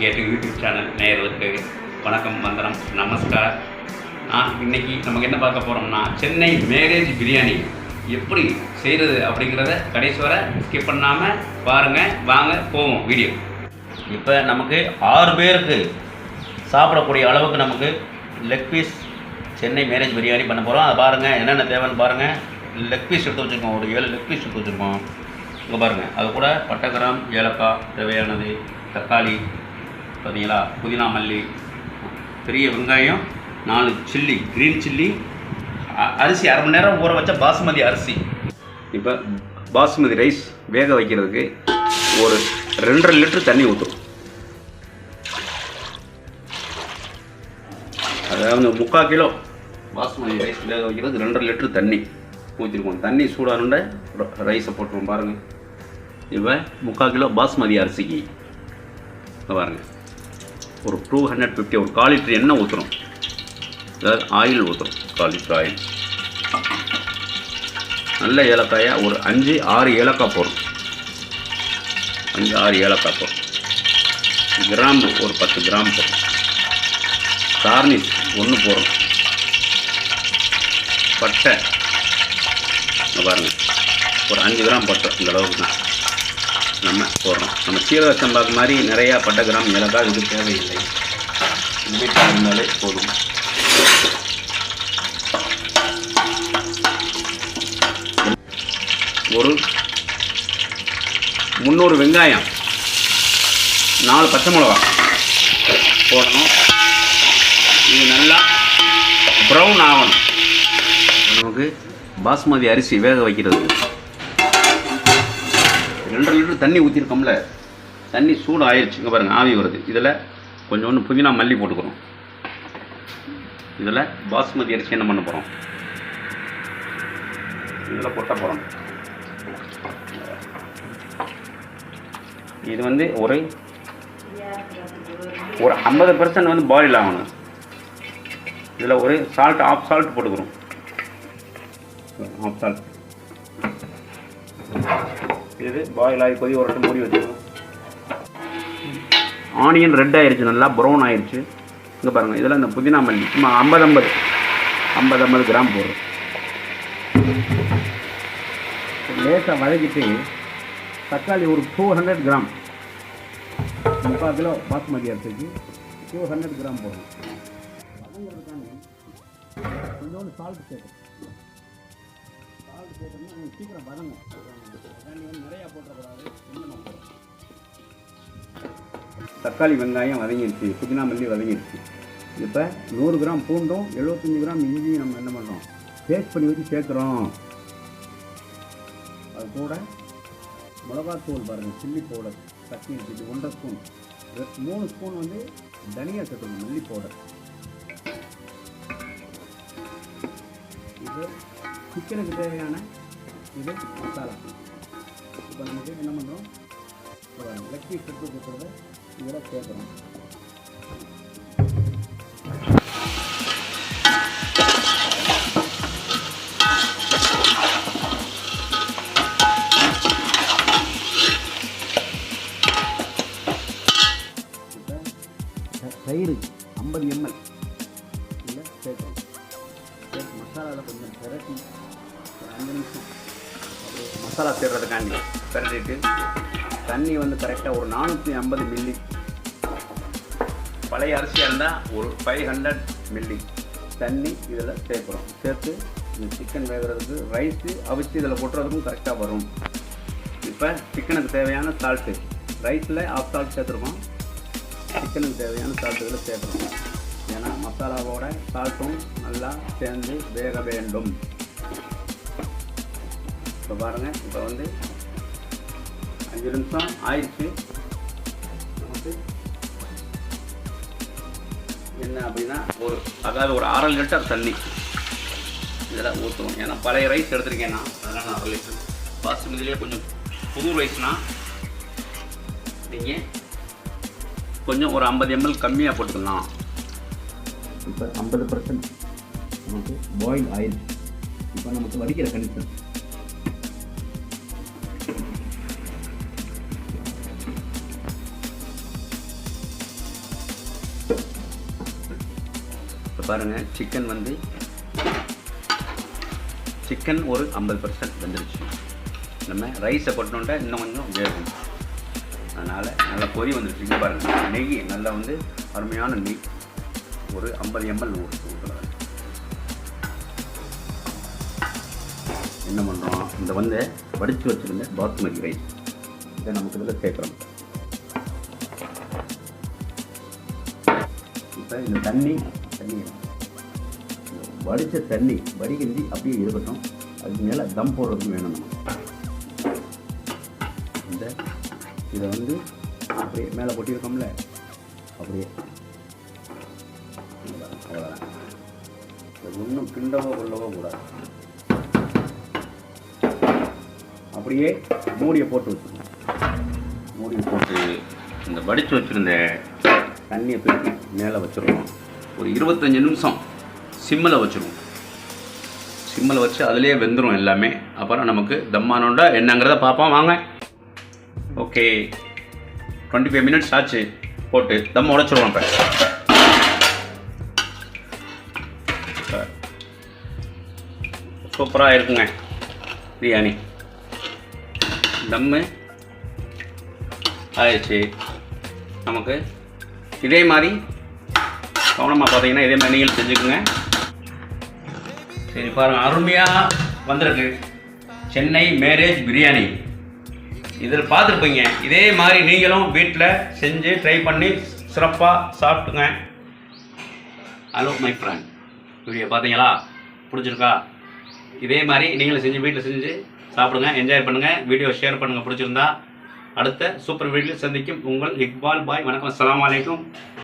கேட்டு YouTube channel நேயர்களுக்கு வணக்கம், வந்தனம், நமஸ்கார். இன்றைக்கி நமக்கு என்ன பார்க்க போகிறோம்னா, சென்னை மேரேஜ் பிரியாணி எப்படி செய்கிறது அப்படிங்கிறத கடைசி வரை ஸ்கிப் பண்ணாமல் பாருங்கள். வாங்க போவோம் வீடியோ. இப்போ நமக்கு 6 பேருக்கு சாப்பிடக்கூடிய அளவுக்கு நமக்கு leg piece Chennai marriage biryani பண்ண போகிறோம். அதை பாருங்கள், என்னென்ன தேவைன்னு பாருங்கள். லெக் பீஸ் எடுத்து வச்சுருக்கோம், ஒரு 7 லெக் பீஸ் எடுத்து வச்சுருக்கோம். இங்கே பாருங்கள், அது கூட பட்டை, கிராம், ஏலக்காய் தேவையானது, தக்காளி பார்த்தீங்களா, புதினா, மல்லி, பெரிய வெங்காயம், 4 சில்லி, க்ரீன் சில்லி, அரிசி 1/2 மணி நேரம் ஊற வச்ச பாசுமதி அரிசி. இப்போ பாசுமதி ரைஸ் வேக வைக்கிறதுக்கு ஒரு 2.5 லிட்டர் தண்ணி ஊற்றும். அதாவது 3/4 கிலோ பாசுமதி ரைஸ் வேக வைக்கிறது 2.5 லிட்டர் தண்ணி ஊற்றிருக்கோம். தண்ணி சூடானுண்ட ரைஸை போட்டுருவோம். பாருங்கள், இப்போ 3/4 கிலோ பாஸ்மதி அரிசிக்கு பாருங்கள் ஒரு 250, ஒரு 1/4 லிட்டர் எண்ணெய் ஊற்றுறோம். அதாவது ஆயில் ஊற்றுறோம், 1/4 லிட்டர் ஆயில். நல்ல ஏலக்காயை ஒரு 5-6 ஏலக்காய் போடுறோம். 5-6 ஏலக்காய் போடுறோம். கிராம்பு ஒரு 10 கிராம் போடுறோம். கார்னிஷ் 1 போடுறோம். பட்டை பாருங்கள் ஒரு 5 கிராம் பட்டை, இந்த அளவுக்கு தான் நம்ம போடுறோம். நம்ம சீரக சம்பாக்கு மாதிரி நிறையா பட்டை, கிராம், ஏலக்காய் இது தேவையில்லை. வீட்டில் இருந்தாலே போதும். ஒரு 300 வெங்காயம், 4 பச்சை மிளகா போடணும். இது நல்லா ப்ரௌன் ஆகணும். நமக்கு பாஸ்மதி அரிசி வேக வைக்கிறது 2.5 லிட்டர் தண்ணி ஊற்றிருக்கோம்ல, தண்ணி சூடு ஆயிடுச்சு. இங்கே பாருங்கள், ஆவி வருது. இதில் கொஞ்சோண்டு புதினா, மல்லி போட்டுக்கிறோம். இதில் பாஸ்மதி அரிசி என்ன பண்ண போகிறோம், இதில் கொட்ட போகிறோம். இது வந்து ஒரு 50% வந்து பாயில் ஆகணும். இதில் ஒரு சால்ட், ஆஃப் சால்ட் போட்டுக்கிறோம். Half salt. இது பாயில் ஆகி கொதி வரட்டும், மூடி வச்சுக்கணும். ஆனியன் ரெட் ஆயிடுச்சு, நல்லா ப்ரௌன் ஆயிடுச்சு. இங்கே பாருங்கள், இதில் இந்த புதினா, மல்லி சும்மா 50 கிராம் போடுறோம். லேசாக வதக்கிட்டு தக்காளி ஒரு 200 கிராம், 3/4 கிலோ பாஸ்மதி அரிசிக்கு 200 கிராம் போடுறோம். வதங்கிறதுக்கான கொஞ்சோண்டு சால்ட் சேர்க்கணும். சால்ட் சேர்க்கணும்னா கொஞ்சம் சீக்கிரம் வதங்கும். தண்ணி வந்து நிறையா போட்டக்கூடாது, கொஞ்சமாக போடும். தக்காளி, வெங்காயம் வதங்கிடுச்சு, புதினா, மல்லி வதங்கிடுச்சு. இப்போ 100 கிராம் பூண்டும் 75 கிராம் இஞ்சியும் நம்ம என்ன பண்ணுறோம், பேஸ்ட் பண்ணி வச்சு சேர்க்குறோம். அது கூட மிளகாத்தூள் பாருங்கள், சில்லி பவுடர் தட்டி வச்சுட்டு 1.5 ஸ்பூன், 3 ஸ்பூன் வந்து தனியா சேர்க்கணும், மல்லி பவுடர். இது சிக்கனுக்கு தேவையான இது மசாலா. இப்போ நமக்கு என்ன பண்ணுறோம், லெக் பீஸ் எடுத்து கொடுக்குறத இதில் சேர்க்குறோம். இப்போ தயிர் 50 ml இதில் சேர்க்குறோம். மசாலாவில் கொஞ்சம் பெரட்டி ஒரு 5 நிமிஷம் மசாலா சேர்றதுக்காண்டி பெரட்டிட்டு தண்ணி வந்து கரெக்டாக ஒரு 450 மில்லி, பழைய அரிசியாக இருந்தால் ஒரு 500 மில்லி தண்ணி இதில் சேர்க்குறோம். சேர்த்து இந்த சிக்கன் வேகிறதுக்கு, ரைஸு அவிச்சு இதில் கொட்டுறதுக்கும் கரெக்டாக வரும். இப்போ சிக்கனுக்கு தேவையான சால்ட்டு, ரைஸில் ஆஃப் சால்ட் சேர்த்துருக்கோம். சிக்கனுக்கு தேவையான சால்ட்டு இதில் சேர்க்குறோம். ஏன்னா மசாலாவோட சால்ட்டும் நல்லா சேர்ந்து வேக வேண்டும். இப்போ பாருங்கள், இப்போ வந்து 5 நிமிஷம் ஆயிடுச்சு. நமக்கு என்ன அப்படின்னா அதாவது ஒரு 1/2 லிட்டர் தண்ணி இதில் ஊற்றுவோம். ஏன்னா பழைய ரைஸ் எடுத்துருக்கேன்னா அதனால் நான் 1/2 லிட்டர். பாஸ்மதியிலே கொஞ்சம் புது ரைஸ்னால் நீங்கள் கொஞ்சம் ஒரு 50 ml கம்மியாக போட்டுக்கலாம். இப்போ 50% நமக்கு பாயில் ஆயிடுச்சு. இப்போ நமக்கு வடிக்கிற கண்டிஷன். இப்போ பாருங்கள், சிக்கன் ஒரு 50% வெந்துருச்சு. நம்ம ரைஸை கொட்டணுன்ட்டா இன்னும் கொஞ்சம் வேகும். அதனால் நல்லா கொதி வந்துருச்சு. இங்கே பாருங்கள், நெய் நல்லா வந்து அருமையான நெய் ஒரு 50 ml ஊற்றுறேன். என்ன பண்ணுறோம், இந்த வந்து வடித்து வச்சுருந்த பாஸ்மதி ரைஸ் இதை நமக்கு இதில் சேர்க்குறோம். இப்போ இந்த தண்ணி வடித்த தண்ணி வடிகஞ்சி அப்படியே இருக்கட்டும். அதுக்கு மேலே தம் போடுறதுக்கு வேணும். நம்ம இதை வந்து அப்படியே மேலே கொட்டியிருக்கோம்ல, அப்படியே அவ்வளோதான். இது ஒன்றும் கிண்டவோ கொள்ளவோ கூடாது. அப்படியே மூடியை போட்டு வச்சுருங்க. மூடியை போட்டு இந்த வடித்து வச்சுருந்த தண்ணியை தூக்கி மேலே வச்சுருவோம். ஒரு 25 நிமிஷம் சிம்மில் வச்சுருவோம். சிம்மில் வச்சு அதிலே வெந்துடும் எல்லாமே. அப்புறம் நமக்கு தம்மானோண்டா என்னங்கிறத பார்ப்போம் வாங்க. ஓகே, 25 மினிட்ஸ் ஆச்சு. போட்டு தம் உடைச்சிருவோம். இப்போ சூப்பராக இருக்குங்க பிரியாணி. தம்மு ஆயிடுச்சு. நமக்கு இதே மாதிரி கவனமாக பார்த்தீங்கன்னா இதே மாதிரி நீங்களும் செஞ்சுக்குங்க. சரி பாருங்கள், அருமையாக வந்திருக்கு சென்னை மேரேஜ் பிரியாணி. இதில் பார்த்துருப்பீங்க. இதே மாதிரி நீங்களும் வீட்டில் செஞ்சு ட்ரை பண்ணி சிறப்பாக சாப்பிட்டுங்க. ஹலோ மை ஃப்ரெண்ட், வீடியோ பார்த்தீங்களா? பிடிச்சிருக்கா? இதே மாதிரி நீங்களும் செஞ்சு வீட்டில் செஞ்சு சாப்பிடுங்க, என்ஜாய் பண்ணுங்கள். வீடியோ ஷேர் பண்ணுங்கள் பிடிச்சிருந்தா. அடுத்த சூப்பர் வீடியோ சந்திக்கும் உங்கள் இக்பால் பாய். வணக்கம், அஸ்ஸலாமு அலைக்கும்.